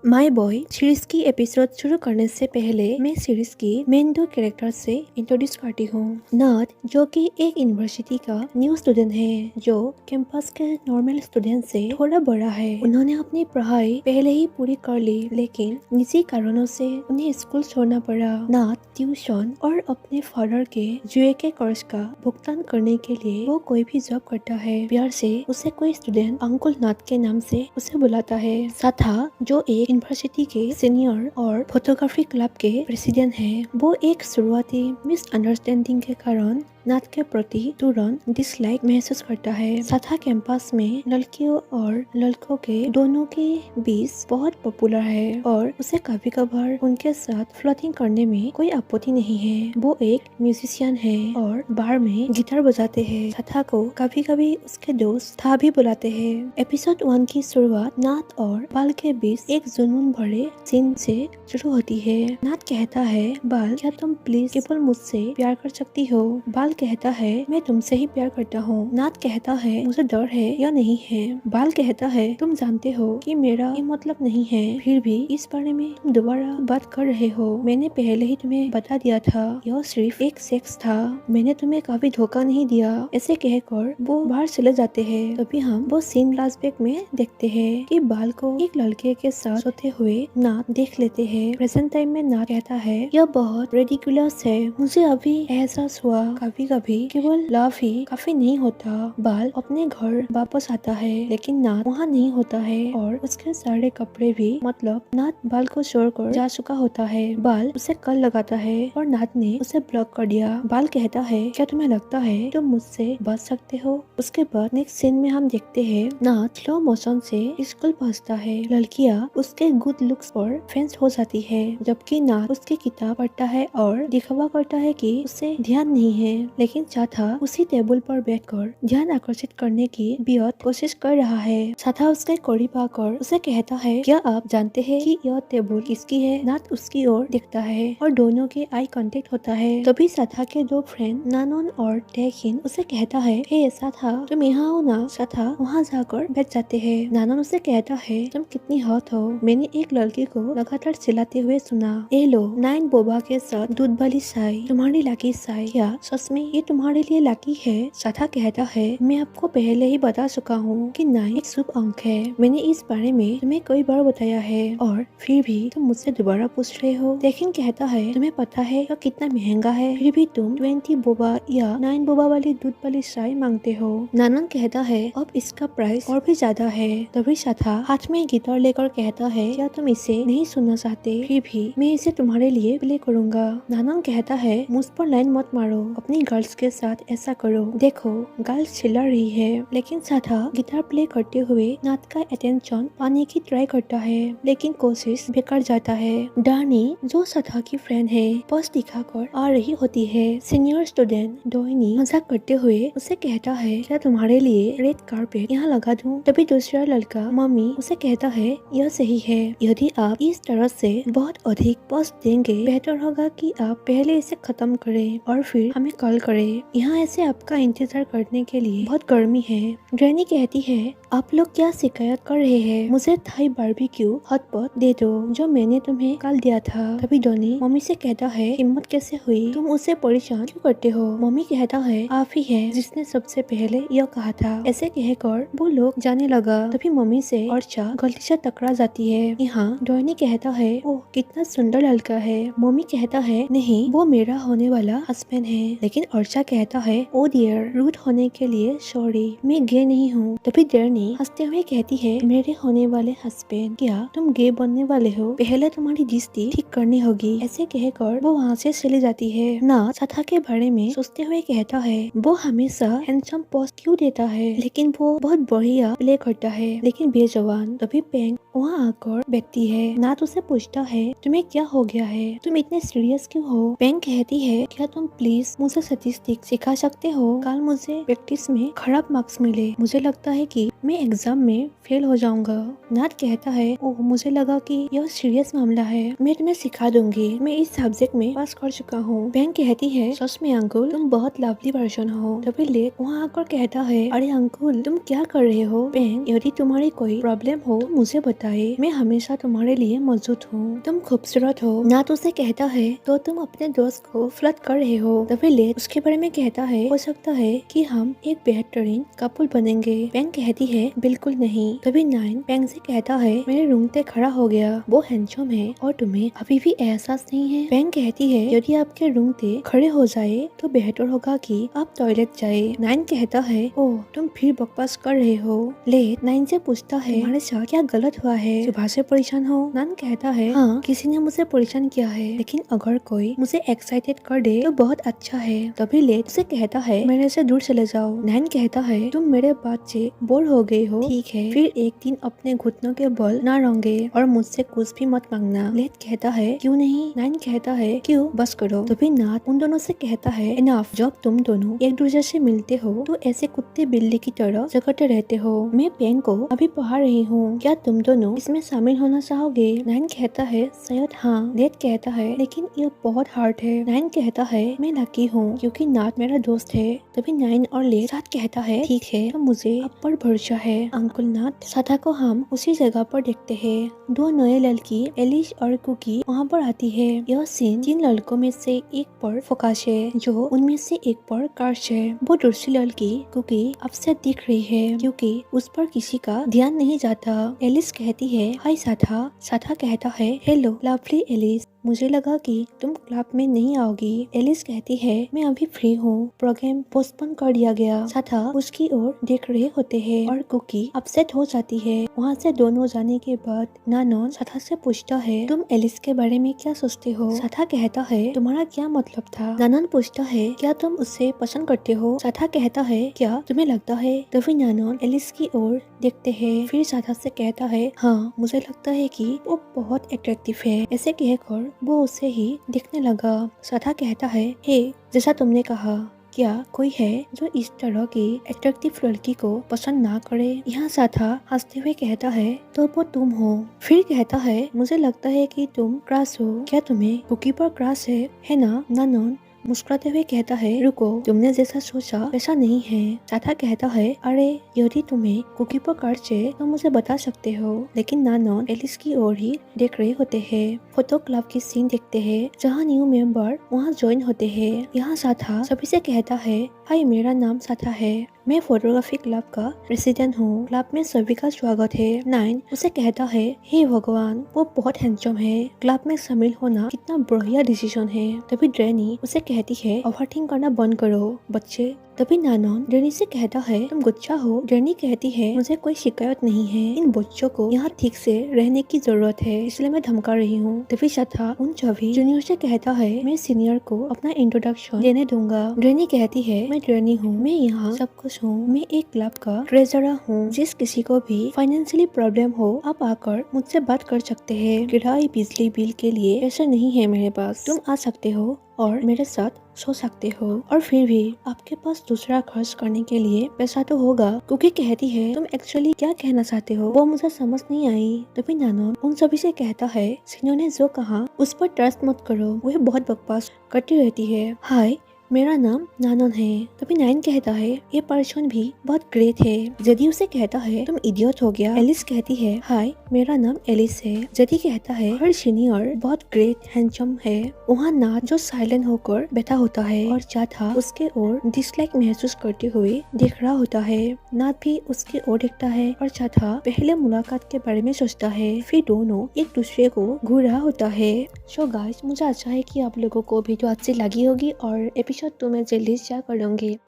My boy series की episode शुरू करने से पहले मैं सीरीज की मेन दो कैरेक्टर से इंट्रोड्यूस करती हूँ। नथ, जो कि एक यूनिवर्सिटी का न्यू स्टूडेंट है, जो कैंपस के नॉर्मल स्टूडेंट से थोड़ा बड़ा है। उन्होंने अपनी पढ़ाई पहले ही पूरी कर ली, लेकिन निजी कारणों से उन्हें स्कूल छोड़ना पड़ा। नथ ट्यूशन और अपने फादर के जुए के कर्ज का भुगतान करने के लिए वो कोई भी जॉब करता है। प्यार से उसे कोई स्टूडेंट अंकुल नथ के नाम से उसे बुलाता है। साथा, जो एक यूनिवर्सिटी के सीनियर और फोटोग्राफी क्लब के प्रेसिडेंट हैं, वो एक शुरुआती मिसअंडरस्टैंडिंग के कारण नथ के प्रति तुरंत डिसलाइक महसूस करता है। साथा कैंपस में लड़कियों और लड़कों के दोनों के बीच बहुत पॉपुलर है और उसे कभी कभार उनके साथ फ्लर्टिंग करने में कोई आपत्ति नहीं है। वो एक म्यूजिशियन है और बार में गिटार बजाते हैं। साथा को कभी कभी उसके दोस्त था भी बुलाते हैं। एपिसोड 1 की शुरुआत नथ और बाल के बीच एक जुनून भरे सीन से शुरू होती है। नथ कहता है, बाल, क्या तुम प्लीज केवल मुझसे प्यार कर सकती हो? बाल कहता है, मैं तुमसे ही प्यार करता हूँ। नथ कहता है, मुझे डर है या नहीं है? बाल कहता है, तुम जानते हो कि मेरा ये मतलब नहीं है, फिर भी इस बारे में तुम दोबारा बात कर रहे हो। मैंने पहले ही तुम्हें बता दिया था, यह सिर्फ एक सेक्स था, मैंने तुम्हें कभी धोखा नहीं दिया। ऐसे कहकर वो बाहर चले जाते हैं। तभी हम वो सीन फ्लैशबैक में देखते हैं कि बाल को एक लड़के के साथ सोते हुए नथ देख लेते हैं। प्रेजेंट टाइम में नथ कहता है, यह बहुत रेडिकुलस है, मुझे अभी एहसास हुआ कभी कभी केवल लव ही काफी नहीं होता। बाल अपने घर वापस आता है, लेकिन नथ वहाँ नहीं होता है और उसके सारे कपड़े भी, मतलब नथ बाल को छोड़कर जा चुका होता है। बाल उसे कॉल लगाता है और नथ ने उसे ब्लॉक कर दिया। बाल कहता है, क्या तुम्हें लगता है तुम मुझसे बच सकते हो? उसके बाद नेक्स्ट सीन में हम देखते हैं नथ स्लो मोशन से स्कूल पहुंचता है। लड़कियां उसके गुड लुक्स पर फेंस हो जाती है, जबकि नथ उसकी किताब पढ़ता है और दिखावा करता है कि उसे ध्यान नहीं है, लेकिन साथा उसी टेबल पर बैठकर ध्यान आकर्षित करने की बेहद कोशिश कर रहा है। साथा उसके करीब आकर उसे कहता है, क्या आप जानते हैं कि यह टेबल किसकी है? नथ उसकी ओर दिखता है और दोनों के आई कांटेक्ट होता है। तभी साथा के दो फ्रेंड नानोन और टेकिन उसे कहता है, हे साथा, तुम यहाँ हो ना? साथा वहाँ जाकर बैठ जाते हैं। नानोन उसे कहता है, तुम कितनी हॉट हो, मैंने एक लड़की को लगातार चिल्लाते हुए सुना। ए लो, नाइन बोबा के साथ दूध वाली चाय, तुम्हारी लाकी चाय, क्या सच में ये तुम्हारे लिए लाकी है? साथा कहता है, मैं आपको पहले ही बता चुका हूँ कि 9 एक शुभ अंक है, मैंने इस बारे में तुम्हें कई बार बताया है और फिर भी तुम मुझसे दोबारा पूछ रहे हो। लेकिन कहता है, तुम्हें पता है यह कितना महंगा है, फिर भी तुम 20 बोबा या 9 बोबा वाली दूध वाली चाय मांगते हो। नानन कहता है, अब इसका प्राइस और भी ज्यादा है। तभी साथा हाथ में गिटार लेकर कहता है, क्या तुम इसे नहीं सुनना चाहते? फिर भी मैं इसे तुम्हारे लिए प्ले करूंगा। नानन कहता है, मुझ पर लाइन मत मारो, अपनी गर्ल्स के साथ ऐसा करो, देखो गर्ल्स चिल्ला रही है। लेकिन साथा गिटार प्ले करते हुए नथ का अटेंशन पाने की ट्राई करता है, लेकिन कोशिश बेकार जाता है। डार्नी, जो साथा की फ्रेंड है, बस दिखाकर आ रही होती है। सीनियर स्टूडेंट डोइनी मजाक करते हुए उसे कहता है, क्या तुम्हारे लिए रेड कारपेट यहाँ लगा दूं? तभी दूसरा लड़का मम्मी उसे कहता है, यह सही है, यदि आप इस तरह से बहुत अधिक पोस्ट देंगे, बेहतर होगा कि आप पहले इसे खत्म करें और फिर हमें कॉल करें। यहाँ ऐसे आपका इंतजार करने के लिए बहुत गर्मी है। ग्रैनी कहती है, आप लोग क्या शिकायत कर रहे हैं? मुझे थाई बारबेक्यू हॉटपॉट दे दो, जो मैंने तुम्हें कल दिया था। तभी डॉनी मम्मी से कहता है, हिम्मत कैसे हुई, तुम उसे परेशान क्यों करते हो? मम्मी कहता है, आप ही है जिसने सबसे पहले यह कहा था। ऐसे कहकर वो लोग जाने लगा। तभी मम्मी से अर्चा गलती से टकरा जाती है। यहाँ डॉनी कहता है, ओह कितना सुंदर लड़का है। मम्मी कहता है, नहीं, वो मेरा होने वाला हस्बैंड है। लेकिन अर्चा कहता है, ओ डियर, रूट होने के लिए सॉरी, मैं गे नहीं हूँ। तभी डैनी हंसते हुए कहती है, मेरे होने वाले हस्बैंड, क्या तुम गे बनने वाले हो? पहले तुम्हारी दिस्ती ठीक करनी होगी। ऐसे कहकर वो वहाँ से चली जाती है। नथ साथा के बारे में सोचते हुए कहता है, वो हमेशा हैंडसम पोस्ट क्यों देता है, लेकिन वो बहुत बढ़िया प्ले करता है, लेकिन बेजवान। तभी पेंग वहाँ आकर बैठती है। नथ उसे पूछता है, तुम्हें क्या हो गया है, तुम इतने सीरियस क्यों हो? पेंग कहती है, क्या तुम प्लीज मुझे स्टैटिस्टिक्स सिखा सकते हो? कल मुझे प्रैक्टिस में खराब मार्क्स मिले, मुझे लगता है कि मैं एग्जाम में फेल हो जाऊंगा। नथ कहता है, ओह मुझे लगा कि यह सीरियस मामला है, मैं तुम्हें सिखा दूंगी, मैं इस सब्जेक्ट में पास कर चुका हूँ। पेंग कहती है, सच में अंकुल, तुम बहुत लवली पर्सन हो। तभी लेक वहाँ आकर कहता है, अरे अंकुल, तुम क्या कर रहे हो? पेंग, यदि तुम्हारी कोई प्रॉब्लम हो तो मुझे बताए मैं हमेशा तुम्हारे लिए मौजूद हूँ, तुम खूबसूरत हो। नाथ उसे कहता है तो तुम अपने दोस्त को फ्लर्ट कर रहे हो। तभी लेथ उसके बारे में कहता है हो सकता है कि हम एक बेहतरीन कपल बनेंगे। पेंग कहती है बिल्कुल नहीं। तभी नाइन पेंग से कहता है मेरे रूंगटे खड़ा हो गया, वो हैंडसम है और तुम्हें अभी भी एहसास नहीं है। पेंग कहती है यदि आपके रूंगटे खड़े हो जाए तो बेहतर होगा कि आप टॉयलेट जाए। नाइन कहता है ओह तुम फिर बकवास कर रहे हो। लेथ नाइन से पूछता है तुम्हारे साथ क्या गलत हुआ है, सुबह से परेशान हो। नाइन कहता है हाँ किसी ने मुझे परेशान किया है, लेकिन अगर कोई मुझे एक्साइटेड कर दे तो बहुत अच्छा है। तभी लेथ उसे कहता है मेरे से दूर चले जाओ। नाइन कहता है तुम मेरे बात से बोर हो गए हो, ठीक है फिर एक दिन अपने घुटनों के बल ना रोंगे और मुझसे कुछ भी मत मांगना। लेथ कहता है क्यों नहीं। नाइन कहता है क्यों, बस करो। तभी नाथ उन दोनों से कहता है इनफ, जब तुम दोनों एक दूसरे से मिलते हो तो ऐसे कुत्ते बिल्ली की तरह जगते रहते हो। मैं पेंग को अभी पढ़ा रही हूँ, क्या तुम दोनों इसमें शामिल होना चाहोगे। नाइन कहता है शायद हाँ। लेथ कहता है लेकिन ये बहुत हार्ड है। नाइन कहता है मैं लकी हूँ क्योंकि नाथ मेरा दोस्त है। तभी नाइन और लेथ साथ कहता है ठीक है तो मुझे अब पर भरोसा है। अंकुल नाथ साथा को हम उसी जगह पर देखते हैं। दो नए लड़की एलिस और कुकी वहाँ पर आती है। यह सीन जिन लड़कों में से एक पर फोकस है जो उनमें से एक पर कर्श है। वो दूसरी लड़की कुकी अपसेट दिख रही है क्योंकि उस पर किसी का ध्यान नहीं जाता। एलिस कहती है हाय साथा। साथा कहता है हेलो लवली एलिस, मुझे लगा कि तुम क्लब में नहीं आओगी। एलिस कहती है मैं अभी फ्री हूँ, प्रोग्राम पोस्टपोन कर दिया गया। साथा उसकी ओर देख रहे होते हैं और कुकी अपसेट हो जाती है। वहाँ से दोनों जाने के बाद नानन साथा से पूछता है तुम एलिस के बारे में क्या सोचते हो। साथा कहता है तुम्हारा क्या मतलब था। नानन पूछता है क्या तुम उससे पसंद करते हो। साथा कहता है क्या तुम्हें लगता है। तभी नानन एलिस की ओर देखते हैं, फिर साथा से कहता है हाँ मुझे लगता है कि वो बहुत अट्रैक्टिव है। ऐसे कहकर वो उसे ही देखने लगा। साथा कहता है हे जैसा तुमने कहा, क्या कोई है जो इस तरह की अट्रैक्टिव लड़की को पसंद ना करे। यहाँ साथा हंसते हुए कहता है तो वो तुम हो। फिर कहता है मुझे लगता है कि तुम क्रश हो, क्या तुम्हें कुकी पर क्रश है ना। नानन मुस्कुराते हुए कहता है रुको, तुमने जैसा सोचा वैसा नहीं है। साथा कहता है अरे यदि तुम्हें कुकी पर क्रश है तो मुझे बता सकते हो। लेकिन नानन एलिस की ओर ही देख रहे होते हैं। फोटो क्लब की सीन देखते हैं जहाँ न्यू मेंबर वहाँ ज्वाइन होते हैं। यहाँ साथा सभी से कहता है हाय मेरा नाम साथा है, मैं फोटोग्राफी क्लब का प्रेसिडेंट हूँ, क्लब में सभी का स्वागत है। नाइन उसे कहता है हे भगवान वो बहुत हैंडसम है, क्लब में शामिल होना कितना बढ़िया डिसीजन है। तभी ड्रैनी उसे कहती है ओवरथिंक करना बंद करो बच्चे। तभी नानन ड्रैनी से कहता है तुम गुच्छा हो। ड्रैनी कहती है मुझे कोई शिकायत नहीं है, इन बच्चों को यहाँ ठीक से रहने की जरूरत है इसलिए मैं धमका रही हूँ। तभी साथा उन सभी जूनियर से कहता है मैं सीनियर को अपना इंट्रोडक्शन देने दूंगा। ड्रैनी कहती है मैं ड्रैनी हूँ, मैं यहाँ सब कुछ हूँ, मैं एक क्लब का ट्रेजरर हूँ, जिस किसी को भी फाइनेंशियली प्रॉब्लम हो आप आकर मुझसे बात कर सकते हैं। किराए बिजली बिल के लिए पैसे नहीं है मेरे पास, तुम आ सकते हो और मेरे साथ सो सकते हो और फिर भी आपके पास दूसरा खर्च करने के लिए पैसा तो होगा। कुकी कहती है तुम एक्चुअली क्या कहना चाहते हो, वो मुझे समझ नहीं आई। तभी नानन उन सभी से कहता है सीनियर ने जो कहा उस पर ट्रस्ट मत करो, वह बहुत बकवास करती रहती है। हाय मेरा नाम नानन है। तभी नाइन कहता है ये पर्सन भी बहुत ग्रेट है। जदी उसे कहता है तुम इडियट हो गया। एलिस कहती है हाय मेरा नाम एलिस है। जदी कहता है हर सीनियर बहुत ग्रेट हैंडसम है। वहाँ नाथ जो साइलेंट होकर बैठा होता है और साथा उसके ओर डिसलाइक महसूस करते हुए देख रहा होता है। नाथ भी उसके ओर देखता है और साथा पहले मुलाकात के बारे में सोचता है, फिर दोनों एक दूसरे को घूर रहा होता है। सो गाइस मुझे अच्छा है कि आप लोगों को वीडियो अच्छी लगी होगी और एपिसोड 2 में जल्दी शेयर करूंगी।